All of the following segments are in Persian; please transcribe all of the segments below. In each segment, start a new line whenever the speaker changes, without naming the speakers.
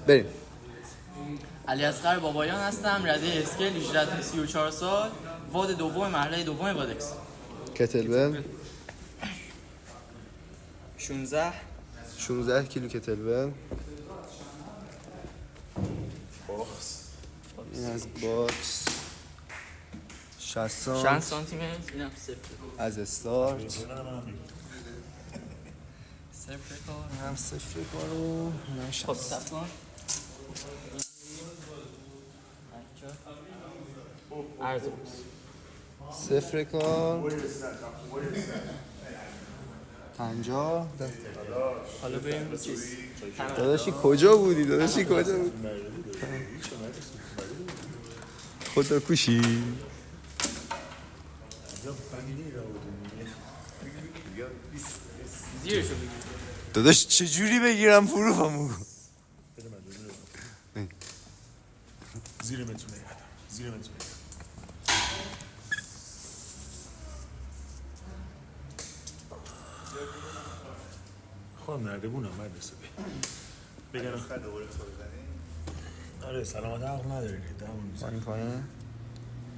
بریم.
علیاصغر بابایان هستم، رده اسکیل 18 34 سال، واد دوم مرحله دوم وادکس.
کتلبل
16
کیلو کتلبل. این از باکس 60
سانتی متر. اینم صفر
از استارت.
صفر کار.
اینم صفر کارو. اینم 60.
عرض
صفر کار. 50.
حالا بریم چیز.
داداشی کجا بودی؟ خدا کوشی.
زیرشو بگیر.
داداش چجوری بگیرم حروفمو؟
زیر متونه. خواهم نردبونم مدرسه بگنم. آره سلامت عقل نداری.
این پایین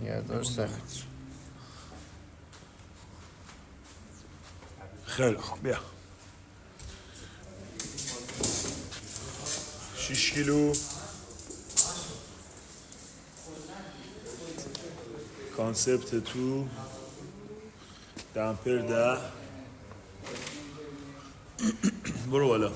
نگهدار سخت.
خیلی خوب بیا. 6 کیلو کانسپت تو دمپر 10. برو بالا.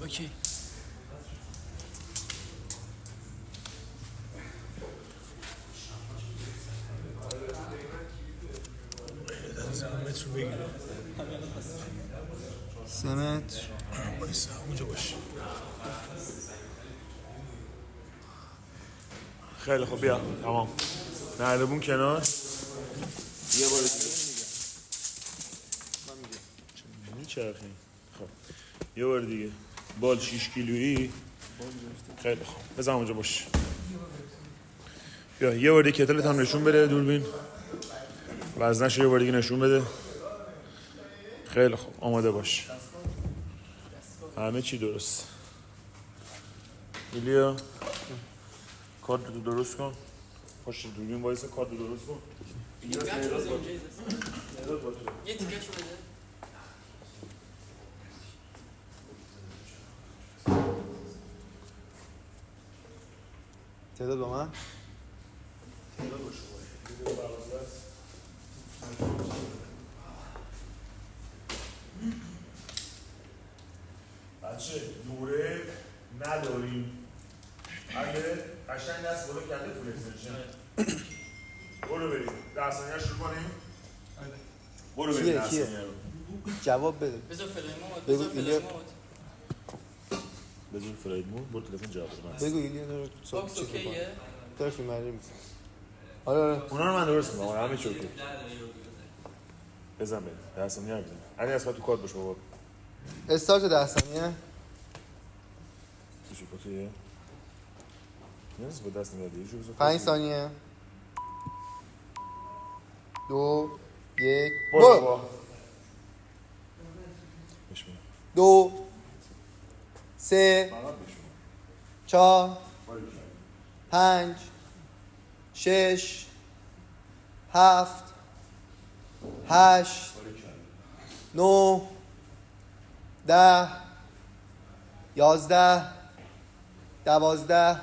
اوکی.
متر بگیره
3 متر.
بایسته اونجا باش. خیلی خوب بیا تمام. نردبون کنار. یه بار دیگه میچرخیم. خب یه بار دیگه. بال 6 کیلویی. خیلی خوب بزن اونجا باش. بیا یه بار دیگه کتلت هم نشون بده دوربین. وزنش یه بار دیگه نشون بده. خیلی خوب آماده باش. همه چی درست. ایلیا کارت رو درست کن. پاشو دوربین وایسا کارت رو درست کن.
یه تیکشو بده.
تعداد با من؟
بچه دوره نداریم. اگه قشنگ دست بالا کرده فول اکستنشن. برو بریم 10 ثانیه شروع کنیم. برو بریم 10 ثانیه رو.
جواب بده.
بذار فلای مود.
بگو ایلیا.
بذار فلاید مود. برو تلفن جواب بده.
بگو ایلیا داره
باکس اوکیه؟
داره فیلم برداری می‌کنه. آره
اونا رو من درست می‌کنم. همه چی اوکی. بزن بریم 10 ثانیه رو بزن. علی اصلا تو کارت باش بابا.
استارت 10 ثانیه.
چی اوکیه؟ نیاز به دست نمیاد دیگه.
5 ثانیه. 2 1
برو.
2 3 4 5 6 7 8 9 10 11 12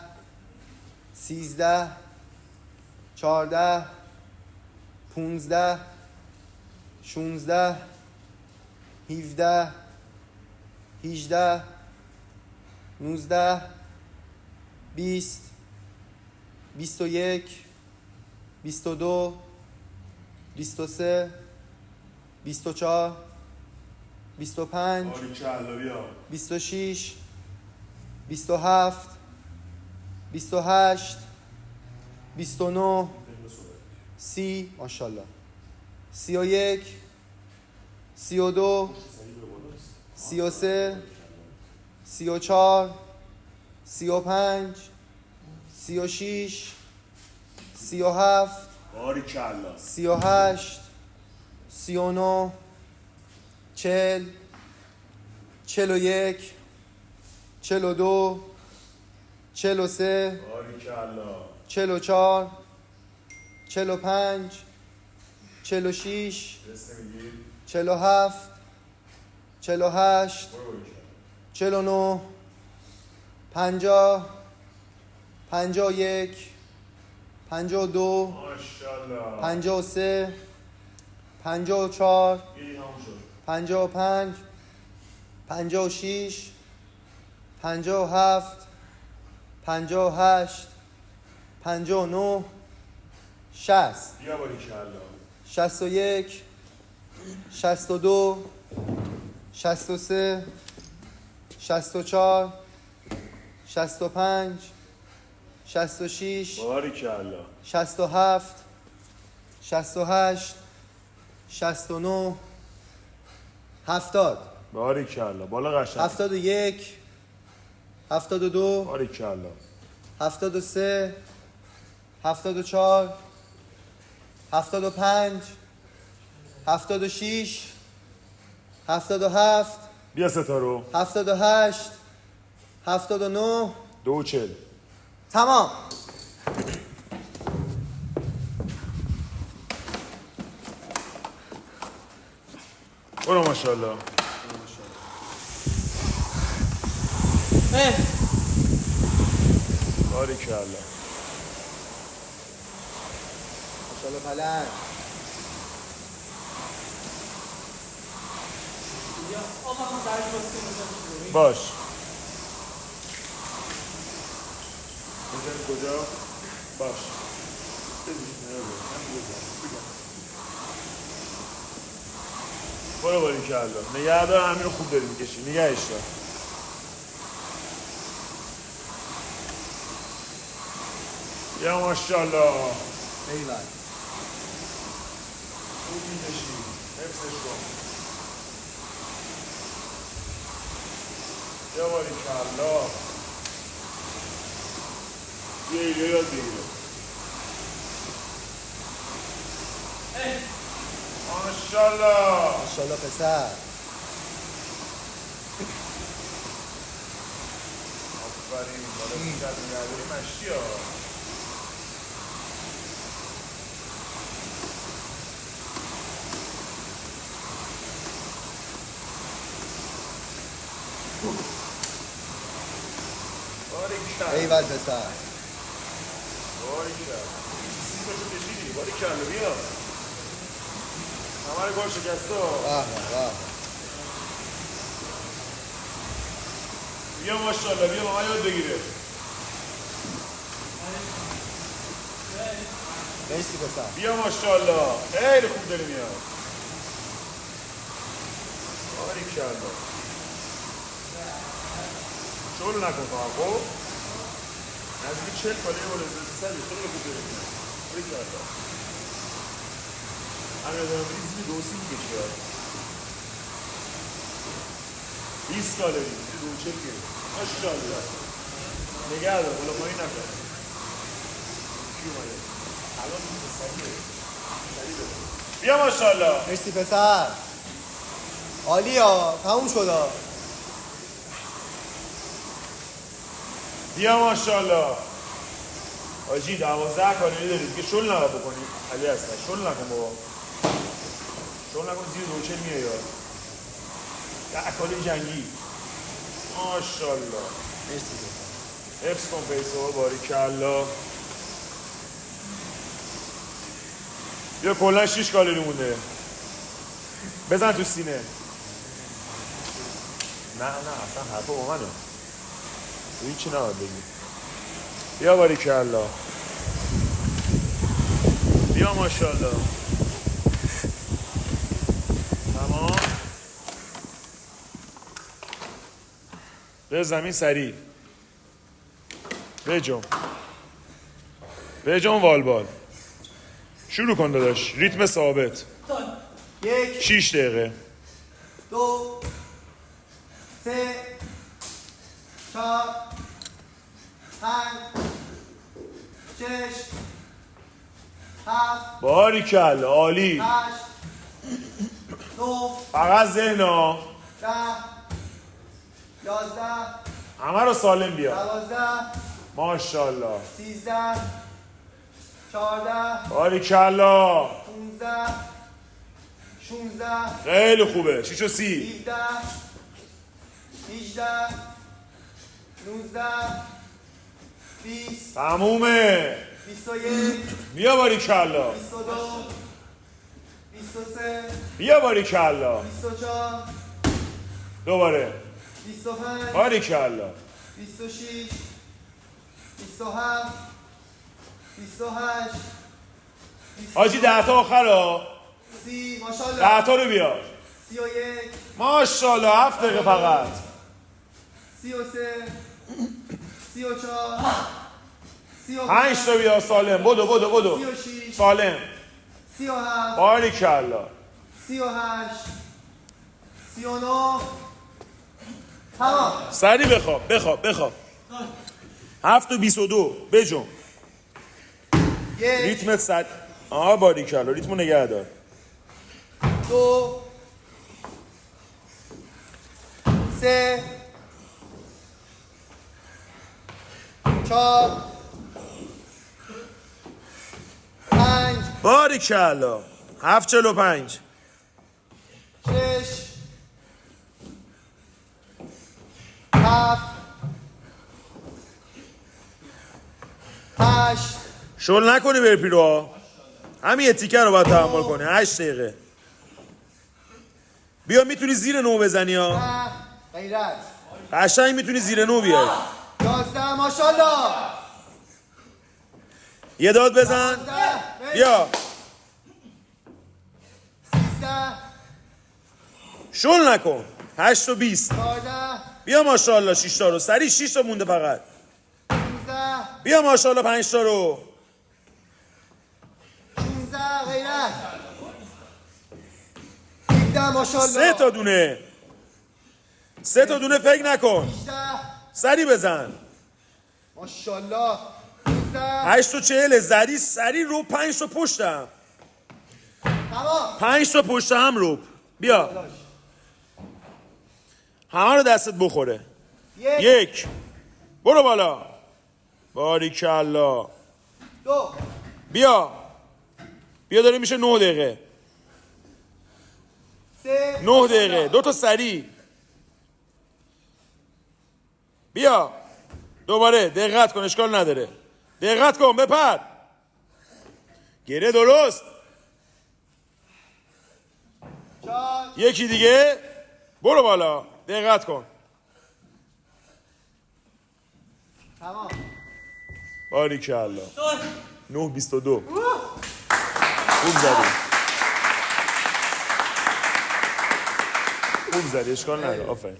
13 14 15 16 17 18 19 20 21 22 23 24 25 26 27 28 29 30 ماشاءالله 31 32 33 34 35 36 37
باریکلا
38 39 40 41 42 43
باریکلا
44 45 46
درست نمیگی؟
47 48
برو باریکلا
49 50 51 52
ماشالله
53 54
یه تموم شد
55 56 57 58 59 60
بیا باریکلا
61 62 63 64 65 66
باریکلا
67 68 69 70
باریکلا بالا قشنگ
71 72
باریکلا
73 74 75 76 77
بیا ستارو
78 79
2:40
تمام.
برو ماشالله باریکلا
ماشاءالله پلنگ.
باش بزنی کجا؟ باش برو باریکلا نگه دار همین رو خوب داری میکشی نگهش دار یا ماشالله
ایول.
خوب میکشی حفظش کن یا باریکلا یه ایده یاد بگیره ماشالله
ماشاءالله پسر.
آفرین بالا بیشتر نگهداری مشتی ها باریکلا
ایول پسر.
باریکلا سیبشو کشیدی باریکلا بیا همه رو گل شکسته
واه واه.
بیا ماشالله بیا ماما یاد بگیره
مرسی پسر.
بیا ماشالله خیلی خوب داری میاد باریکلا شغل نکن فقط خب نزدیک 40 ساله یه بار سری خیلی خوب داری میاد باریکلا همین ادامه بدی زیر دوسی میکشی ها 20 کالری زیر دوچه که ماشالله نگه دار بالا پایین نکن کی اومده الان سریع بده بیا ماشالله
مرسی پسر. عالی ها. تموم شد ها.
بیا ماشالله آجی 12 کالری دارید که شل نگاه بکنید علی هستن شل نکن بابا شل نکن زیر دوچه میه یا 10 کالری جنگی ماشالله
مرسی پسر.
حفظ کن پیسو باریکلا بیا کلا 6 کالری مونده بزن تو سینه نه اصلا حرفا با منه تو هیچی نباید بگی بیا باریکلا بیا ماشالله تمام به زمین سریع بجم والبال شروع کن داداش ریتم ثابت
1
6 دقیقه
2 3 4 5 6 7
باریکلا عالی
8 9
فقط ذهنا
10 11
همه رو سالم بیا
12
ماشاءالله
13 14
باریکلا
15 16
خیلی خوبه 6 و 30
17 18 19 20
تمومه
21
بیا باریکلا
22 23
بیا باریکلا
24
دوباره
25
باریکلا
26 27 28
حاجی 10 تا آخر ها
30 ماشاءالله
10 تا رو بیار
31
ماشاءالله 7 دقیقه فقط
33 34
5 تا بیار سالم بدو
36
سالم
37
باریکلا
38 39 تمام
سری بخواب 7 و 22 بجون
یک
ریتمت صد باریکلا ریتمو نگه دار
2 3 4 5
باریکلا 7:45
6 7 8
شل نکنی بری پیرو همین یه تیکه رو باید تحمل کنی 8 دقیقه بیا میتونی زیر 9 بزنی ها
10 غیرت
قشنگ میتونی زیر 9 بیای
11 ماشاءالله
یه داد بزن
12
بیا
13
شل نکن 8 و 20
14
بیا ماشاءالله 6 تا رو سریع 6 تا مونده فقط
15
بیا ماشاءالله 5 تا رو
16 غیرت 17 ماشاءالله
3 تا دونه فکر نکن
18
سریع بزن
ماشاءالله 19
8 و 40 زدی سریع رو 5 تا پشتم
تمام
5 تا پشت هم رو بیا همه رو دستت بخوره 1 برو بالا باریکلا
2
بیا داره میشه 9 دقیقه
3
9 دقیقه 2 تا سریع بیا دوباره دقت کن اشکال نداره دقت کن بپر گره درست
4
یکی دیگه برو بالا دقت کن
تمام
باریکلا 9:22 خوب زدی اشکال نداره آفرین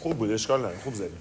خوب بود اشکال نداره خوب زدی